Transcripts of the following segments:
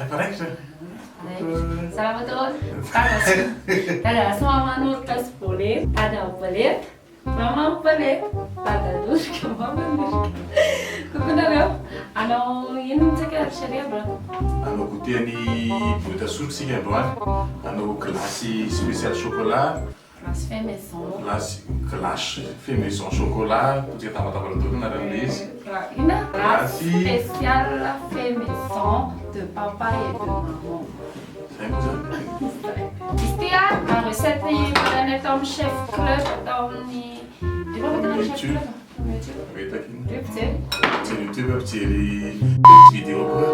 Paraikitra. Salamat all. Tapos, sumamanot tas boleh, ada boleh, mama boleh, ada duska, mama duska. Kukunareo, inom tsika sharia bra? Anao goûter ny boîte à soupe sika androany. Anao glace spécial chocolat. Glace fait maison. Glace fait maison chocolat. Tsika tambatambatra daholo anaran'ilay izy. Glace spéciale fait maison de papa et de maman. Zay moa zany. Izy ty recette volanay tao amin'ny chef club tao amin'ny efa tena chef club amin'ny YouTube. Retaka iny. Reo fijery. Mijery YouTube ampijery vidéo koa.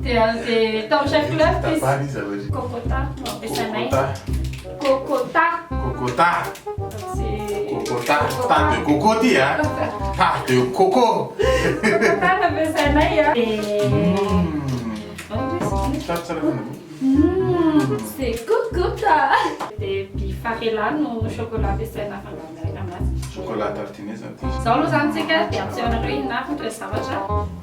Dia tao chef club Tapany izy zavatra. Kokota no ampiasanay. Kokota. Kokota. Kokota. Ta de coco ty a. Ta de coco. Kokota no ampiasanay a. Tsara fanavo. C'est kokota. Dia bifarela no chocolat ampiasaina fangaronay aminazy. Chocolat tartiné zany ty. Zao aloha zany tsika dia ampisehoanareo inona ny zavatra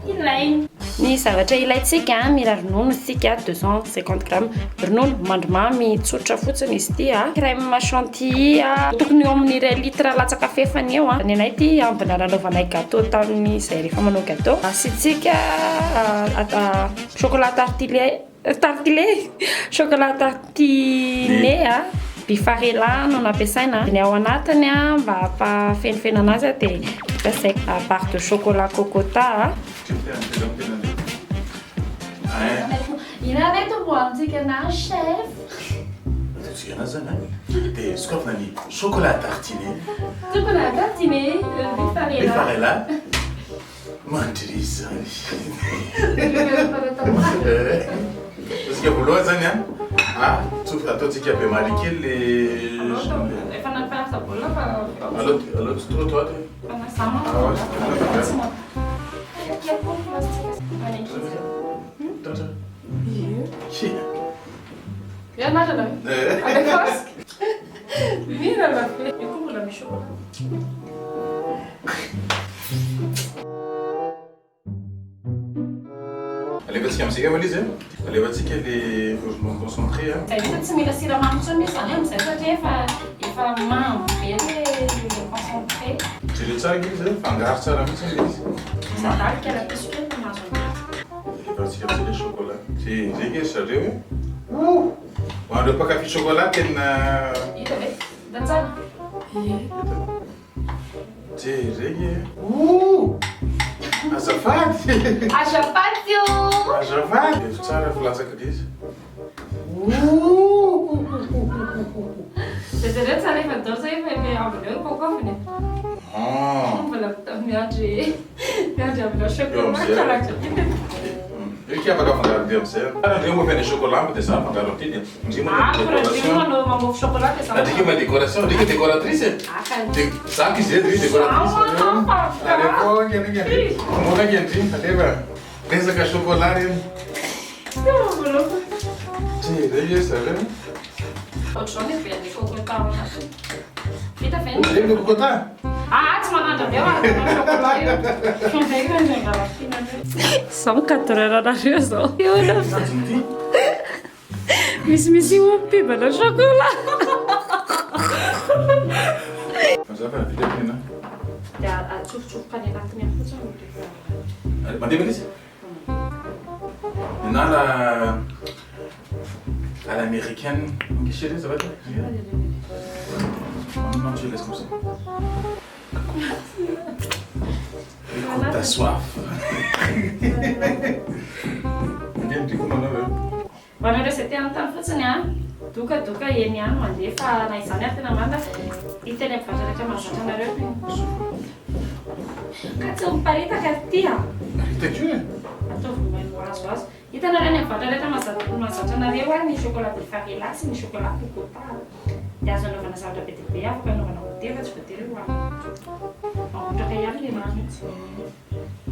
ilainy. Ny zavatra ilaintsika mila ronono isika 250 grammes ronono mandrimamy tsotra fotsiny izy ity crème chantilly tokony eo amin'ny 2 litre latsaka fefany eo ny anay ty ambina nanaovanay gâteau tamin'ny izay rehefa manao gâteau asitsika chocolat chocolat tartiné bifarela no nampiasaina ny ao anatiny mba hampafenifena anazy dia ampiasaina barre de chocolat cocota. Inanay tomboantsika na chef. Tsika anazy zany dia sokafana ny chocolat tartiné. Chocolat tartiné Bifarela. Mandry zany. Tsika voalohany zany ataontsika be marikely le efa nampiasa baolina fa alors trop toi fanasana. Ja, nada não. Olha que fácil. Mira lá. Eu como lá me chocolate. alevantsika amin'izay amalizy alevantsika le ronono concentré Zay tsy mila siramamy intsony izany amin'izay satria efa mamy be le concentré. Jereo tsara izy fangaro tsara mihitsy le izy. Sadalika la piscine mahazo. Alevantsika amin'izay le chocolat. Zay ke zareo ho andreo mpakafy chocolat tena hita ve? Da tsara. Jereo azafady. Azafady io. Azafady. Efa tsara filatsaka le izy. Zareo tsara efa dao zay efa amin'eo kokofiny. Mbola miandry amina chocolat karaka. Io che afaka afangaro dia amizay. Andreo moa ampiana chocolat dia za afangaro amty dia ndreo moa décoration. Manao mamofo chocolat dia za. Andrika ma décoration, ndrika décoratrice. Zaka izy eto décoratrice. Allez, ngene. Mona ngene, aleva. Resaka chocolat reny. Jereo zareo. Ohatr'izao ny be kokota ao anatiny. Vita ve? Ndreo kokota. Tsy manandra be chocolat io. São 4 heures nareo zao. Misy ompibana chocolat. Mazava vita pena. Dia atsofotsofoko any anatiny any fotsiny. Mandeha izy. Nina à l'américaine. Qu'est-ce que c'est ça va être? Non, je laisse comme ça. Écoute ta soif. Viens du coup maintenant. Manao resety anontany fotsiny doka eny any mandeha fa na izany ary tena manda hitany amin'ny vatra rehetra mahazatra anareo. Ka tsy miparitaka ty Architecture. ataovy azo. Hitanareo ny amin'ny vatra rehetra mahazatra anareo ny chocolat de farela sy ny chocolat cocota. Dia azo anaovana zavatra be dia be afaka anaovana goûter fa tsy voatery ho magotraka ihany le mahitsy.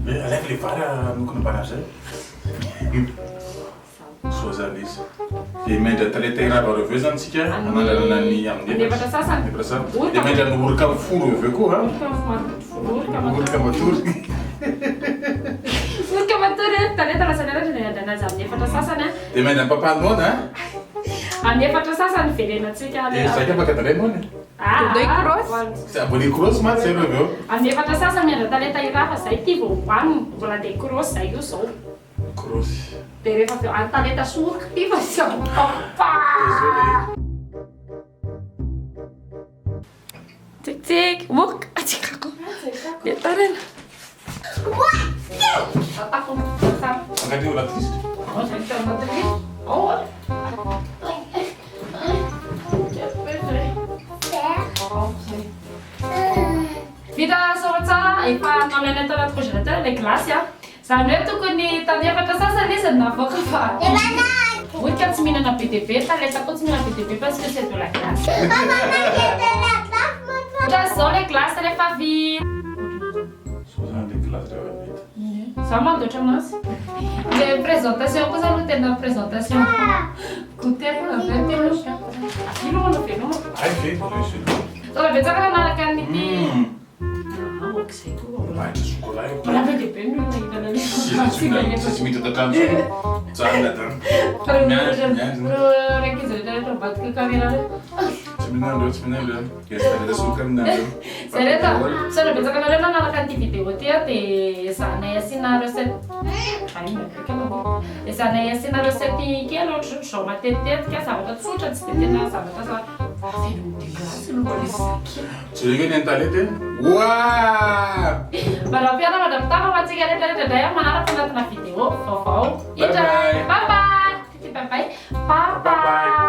Aleva le vary nokony ambana zay. So zany izy. Dia maindra talenta irava avy eo zany tsika analalana ny amin'ny Efatra sasany. efatra sasany. Dia maindra ny orika folo avy eo koa. Orika matory. Orika matory talenta lasany aratra ny andanazy amin'ny efatra sasany. Dia maindra ny papanona. Amin'ny efatra sasany velenantsika. Zaka afaka tandremona. Dodoi cross. Abon'ny cross maty zay avy eo. Amin'ny efatra sasany miandra talenta irafa zay ity vao hoaniny mbola dia cross zay io zao. Cross. Dia rehefa avy eo talenta sorika ity fa sy papa. Tsik orika atsikako. Dia tarena. Atako tsara. Angady eo latrice. Vita sora tsara, efa nalaina tao anaty congélateur ilay glasy a. Zany hoe tokony tany efatra sasany izy no navoaka fa orika tsy mihinana be dia be, talenta koa tsy mihinana be dia be parce que c'est de la glace. Ohatra zao ilay glasy rehefa vita. So zany ilay glace rehefa vita. Zaho mandoatra aminazy. Ilay présentation koa zany no tena présentation. Goûter avy eo telo. Vilona velona. Ay, fe. Tona betsaka nanaraka an'ity. Izay koa. Maitra chocolat io. Mbola be dia be no nahinana ilay. Tsy mita tantrano tsara natany. Raiky izy rehetra mivadika caméra reo. Tsy minandreo, tsy minandreo. Yes, talenta soka aminandreo. Zay rehetra, sao betsaka nareo nanaraka an'ity vidéo ty a dia ezahanay asiana recette. Ezahanay asiana recette kely ohatra zao matetitetika zavatra tsotra tsy dia tena zavatra sa Tsy reka ny talenta. Wow! Marapiana madapitava matsika rehetrarehetra indray a manaraka anatina vidéo vaovao. Bye bye! Bye bye! Bye bye! Bye bye!